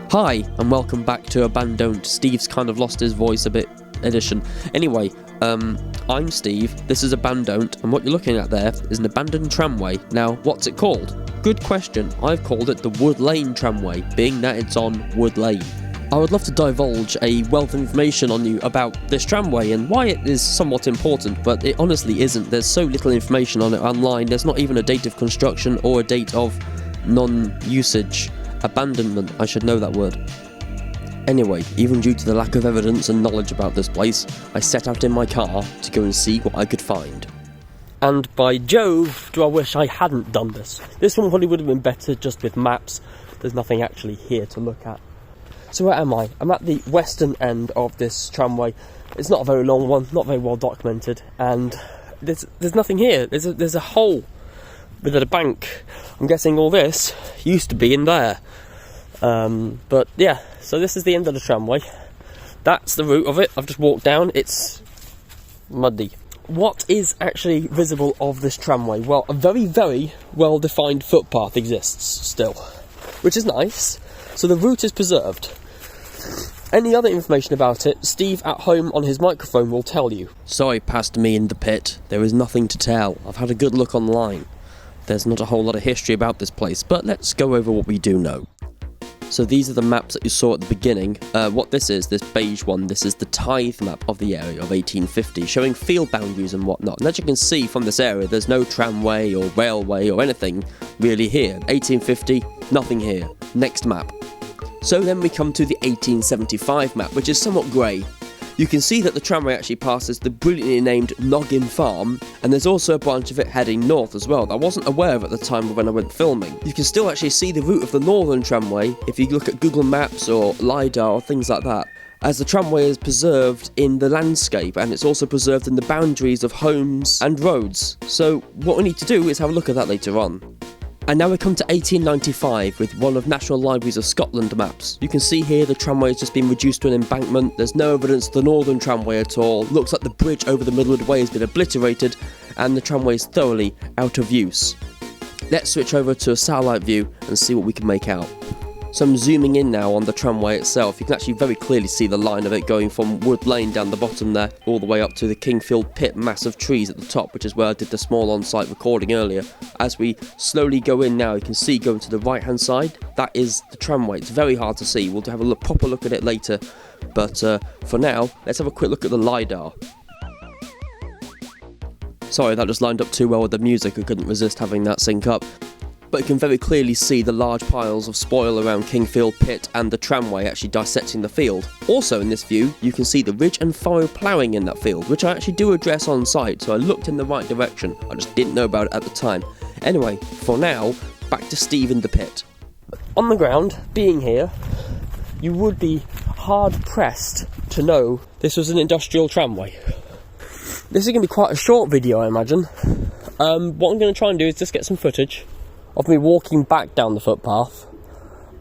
Hi, and welcome back to Abandoned. Steve's kind of lost his voice a bit edition. Anyway, I'm Steve, this is Abandoned, and what you're looking at there is an abandoned tramway. Now, what's it called? Good question. I've called it the Wood Lane Tramway, being that it's on Wood Lane. I would love to divulge a wealth of information on you about this tramway and why it is somewhat important, but it honestly isn't. There's so little information on it online. There's not even a date of construction or a date of non-usage. Abandonment, I should know that word. Anyway, even due to the lack of evidence and knowledge about this place, I set out in my car to go and see what I could find. And by Jove, do I wish I hadn't done this. This one probably would have been better just with maps. There's nothing actually here to look at. So where am I? I'm at the western end of this tramway. It's not a very long one, not very well documented, and there's nothing here. There's a hole with a bank. I'm guessing all this used to be in there. But yeah, so this is the end of the tramway. That's the route of it. I've just walked down. It's muddy. What is actually visible of this tramway? Well, a very, very well-defined footpath exists still, which is nice. So the route is preserved. Any other information about it, Steve at home on his microphone will tell you. Sorry, past me in the pit. There is nothing to tell. I've had a good look online. There's not a whole lot of history about this place, but let's go over what we do know. So these are the maps that you saw at the beginning. What this is, this beige one, this is the tithe map of the area of 1850, showing field boundaries and whatnot. And as you can see from this area, there's no tramway or railway or anything really here. 1850, nothing here. Next map. So then we come to the 1875 map, which is somewhat grey. You can see that the tramway actually passes the brilliantly named Noggin Farm, and there's also a branch of it heading north as well that I wasn't aware of at the time when I went filming. You can still actually see the route of the northern tramway if you look at Google Maps or LiDAR or things like that, as the tramway is preserved in the landscape, and it's also preserved in the boundaries of homes and roads. So what we need to do is have a look at that later on. And now we come to 1895 with one of National Libraries of Scotland maps. You can see here the tramway has just been reduced to an embankment. There's no evidence of the northern tramway at all. Looks like the bridge over the Middlewood Way has been obliterated and the tramway is thoroughly out of use. Let's switch over to a satellite view and see what we can make out. So I'm zooming in now on the tramway itself. You can actually very clearly see the line of it going from Wood Lane down the bottom there, all the way up to the Kingfield Pit massive trees at the top, which is where I did the small on-site recording earlier. As we slowly go in now, you can see going to the right-hand side, that is the tramway. It's very hard to see. We'll have a proper look at it later, but for now, let's have a quick look at the LiDAR. Sorry, that just lined up too well with the music. I couldn't resist having that sync up. But you can very clearly see the large piles of spoil around Kingfield Pit and the tramway actually dissecting the field. Also in this view, you can see the ridge and furrow ploughing in that field, which I actually do address on site, so I looked in the right direction. I just didn't know about it at the time. Anyway, for now, back to Steve in the pit. On the ground, being here, you would be hard-pressed to know this was an industrial tramway. This is going to be quite a short video, I imagine. What I'm going to try and do is just get some footage of me walking back down the footpath,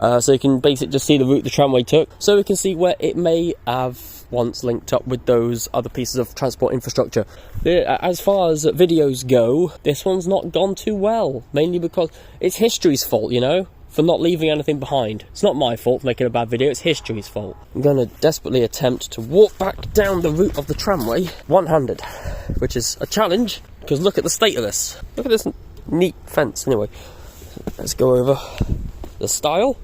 so you can basically just see the route the tramway took, so we can see where it may have once linked up with those other pieces of transport infrastructure. As far as videos go, this one's not gone too well, mainly because it's history's fault, you know, for not leaving anything behind. It's not my fault for making a bad video, it's history's fault. I'm going to desperately attempt to walk back down the route of the tramway one-handed, which is a challenge, because look at the state of this. Look at this neat fence, anyway. Let's go over the style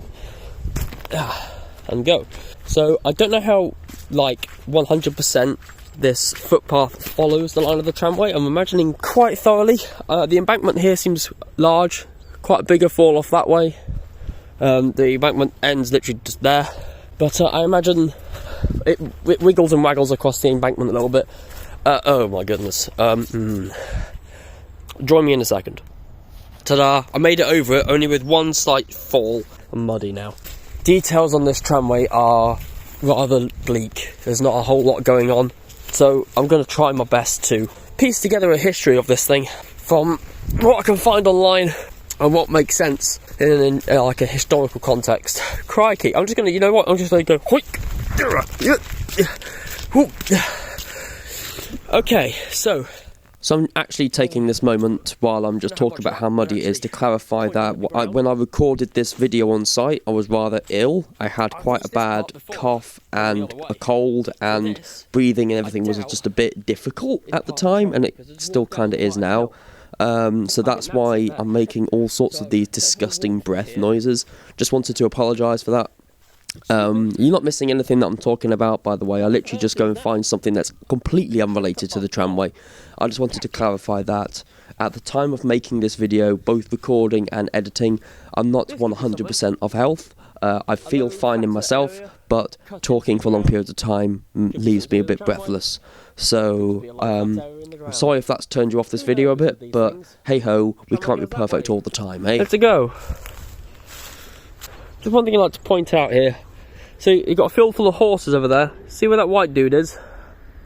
and go. So I don't know how 100% this footpath follows the line of the tramway. I'm imagining quite thoroughly. The embankment here seems large, quite a bigger fall off that way. The embankment ends literally just there, but I imagine it wiggles and waggles across the embankment a little bit. Oh my goodness. Join me in a second. Ta-da! I made it over it, only with one slight fall. I'm muddy now. Details on this tramway are rather bleak. There's not a whole lot going on. So I'm going to try my best to piece together a history of this thing from what I can find online and what makes sense in a historical context. Crikey, I'm just going to, you know what, I'm just going to go... Okay, so So I'm actually taking this moment while I'm just talking about how muddy it is to clarify that when I recorded this video on site, I was rather ill. I had quite a bad cough and a cold, and breathing and everything was just a bit difficult at the time, and it still kind of is now. So that's why I'm making all sorts of these disgusting breath noises. Just wanted to apologise for that. You're not missing anything that I'm talking about, by the way. I literally just go and find something that's completely unrelated to the tramway. I just wanted to clarify that at the time of making this video, both recording and editing, I'm not 100% of health. I feel fine in myself, but talking for long periods of time leaves me a bit breathless. So, I'm sorry if that's turned you off this video a bit, but hey ho, we can't be perfect all the time, eh? Let's go. Just one thing I'd like to point out here. So you've got a field full of horses over there. See where that white dude is?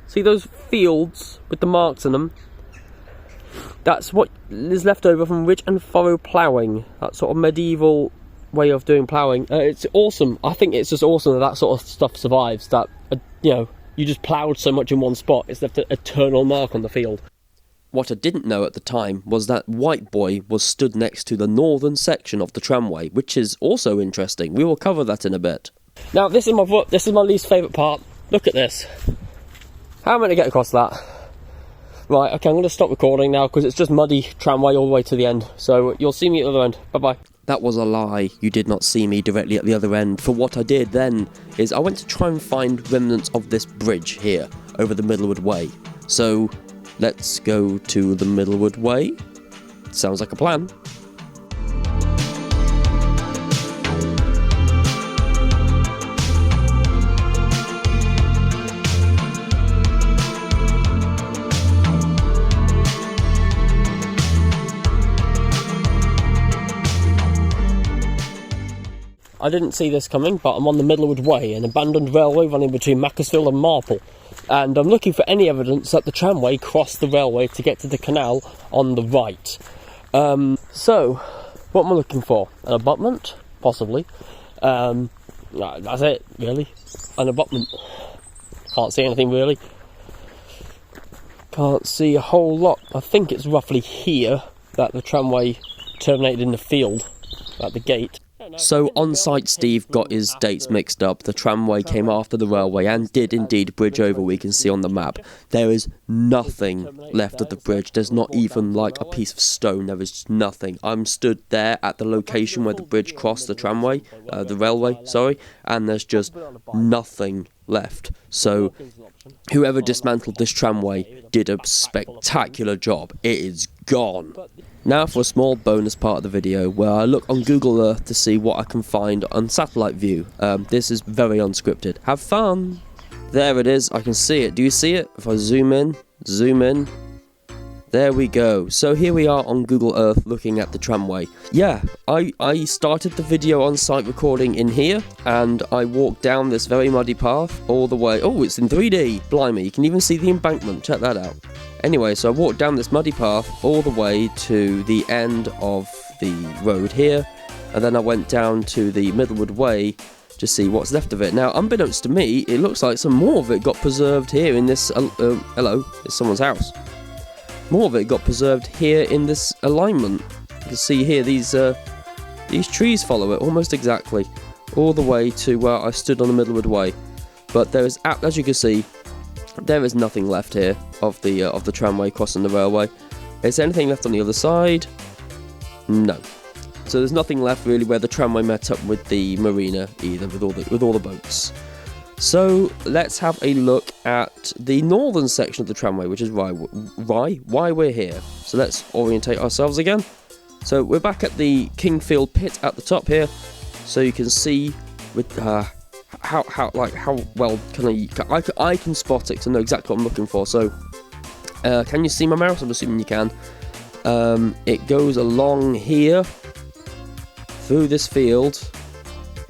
See those fields with the marks in them? That's what is left over from ridge and furrow ploughing. That sort of medieval way of doing ploughing. It's awesome. I think it's just awesome that sort of stuff survives. That, you know, you just ploughed so much in one spot, it's left an eternal mark on the field. What I didn't know at the time was that white boy was stood next to the northern section of the tramway, which is also interesting. We will cover that in a bit. Now, this is my least favourite part. Look at this. How am I going to get across that? Right, okay, I'm going to stop recording now because it's just muddy tramway all the way to the end. So you'll see me at the other end. Bye-bye. That was a lie. You did not see me directly at the other end. For what I did then is I went to try and find remnants of this bridge here over the Middlewood Way. So let's go to the Middlewood Way. Sounds like a plan. I didn't see this coming, but I'm on the Middlewood Way, an abandoned railway running between Macclesfield and Marple. And I'm looking for any evidence that the tramway crossed the railway to get to the canal on the right. So, what am I looking for? An abutment? Possibly. That's it, really. An abutment. Can't see anything, really. Can't see a whole lot. I think it's roughly here that the tramway terminated in the field, at the gate. So on site Steve got his dates mixed up. The tramway came after the railway and did indeed bridge over, we can see on the map. There is nothing left of the bridge. There's not even like a piece of stone. There is just nothing. I'm stood there at the location where the bridge crossed the tramway, the railway, sorry, and there's just nothing left. So whoever dismantled this tramway did a spectacular job. It is gone. Now for a small bonus part of the video where I look on Google Earth to see what I can find on satellite view. This is very unscripted. Have fun! There it is, I can see it. Do you see it? If I zoom in, there we go. So here we are on Google Earth looking at the tramway. Yeah, I started the video on site recording in here, and I walked down this very muddy path all the way. Oh, it's in 3D! Blimey, you can even see the embankment, check that out. Anyway, so I walked down this muddy path all the way to the end of the road here, and then I went down to the Middlewood Way to see what's left of it. Now, unbeknownst to me, it looks like some more of it got preserved here in this... hello, it's someone's house. More of it got preserved here in this alignment. You can see here, these trees follow it almost exactly, all the way to where I stood on the Middlewood Way. But there is, as you can see, there is nothing left here of the tramway crossing the railway. Is there anything left on the other side? No. So there's nothing left really where the tramway met up with the marina either, with all the boats. So let's have a look at the northern section of the tramway, which is why we're here. So let's orientate ourselves again. So we're back at the Kingfield pit at the top here, so you can see with how well I can spot it, so I know exactly what I'm looking for. So can you see my mouse? I'm assuming you can. It goes along here through this field.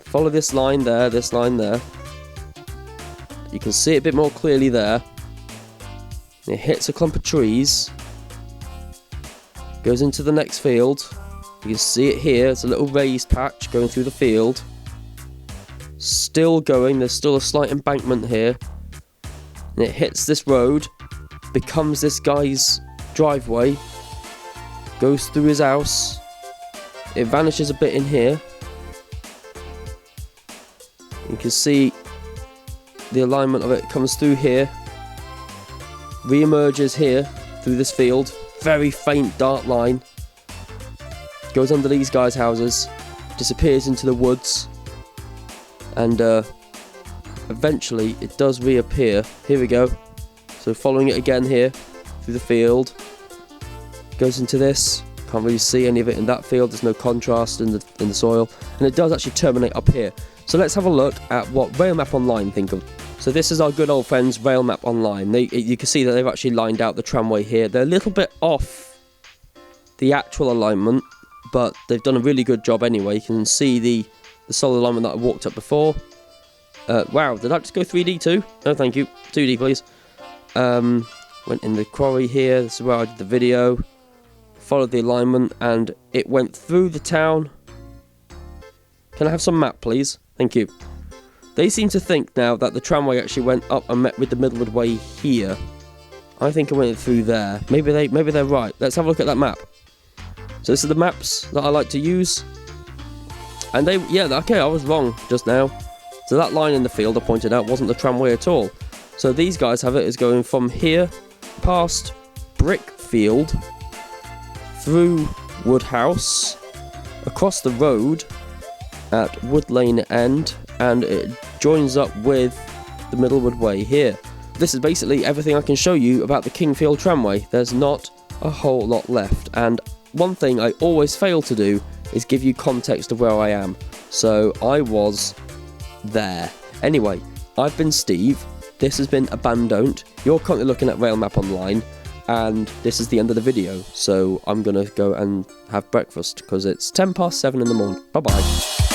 Follow this line there. You can see it a bit more clearly there. It hits a clump of trees. Goes into the next field. You can see it here. It's a little raised patch going through the field. Still going. There's still a slight embankment here. And it hits this road. Becomes this guy's driveway, goes through his house, it vanishes a bit in here. You can see the alignment of it comes through here, re-emerges here through this field, very faint dark line, goes under these guys' houses, disappears into the woods, and eventually it does reappear. Here we go. So following it again here through the field, goes into this. Can't really see any of it in that field. There's no contrast in the soil, and it does actually terminate up here. So let's have a look at what Rail Map Online think of. So this is our good old friends Rail Map Online. You can see that they've actually lined out the tramway here. They're a little bit off the actual alignment, but they've done a really good job anyway. You can see the solid alignment that I walked up before. Wow, did that just go 3D too? No, thank you. 2D, please. Went in the quarry here. This is where I did the video. Followed the alignment, and it went through the town. Can I have some map, please? Thank you. They seem to think now that the tramway actually went up and met with the Middlewood Way here. I think it went through there. Maybe they're right. Let's have a look at that map. So this are the maps that I like to use. And okay, I was wrong just now. So that line in the field I pointed out wasn't the tramway at all. So these guys have it as going from here, past Brickfield, through Woodhouse, across the road at Wood Lane End, and it joins up with the Middlewood Way here. This is basically everything I can show you about the Kingfield Tramway. There's not a whole lot left, and one thing I always fail to do is give you context of where I am. So I was there. Anyway, I've been Steve. This has been Abandoned. You're currently looking at Rail Map Online, and this is the end of the video. So I'm gonna go and have breakfast because it's 7:10 in the morning. Bye bye.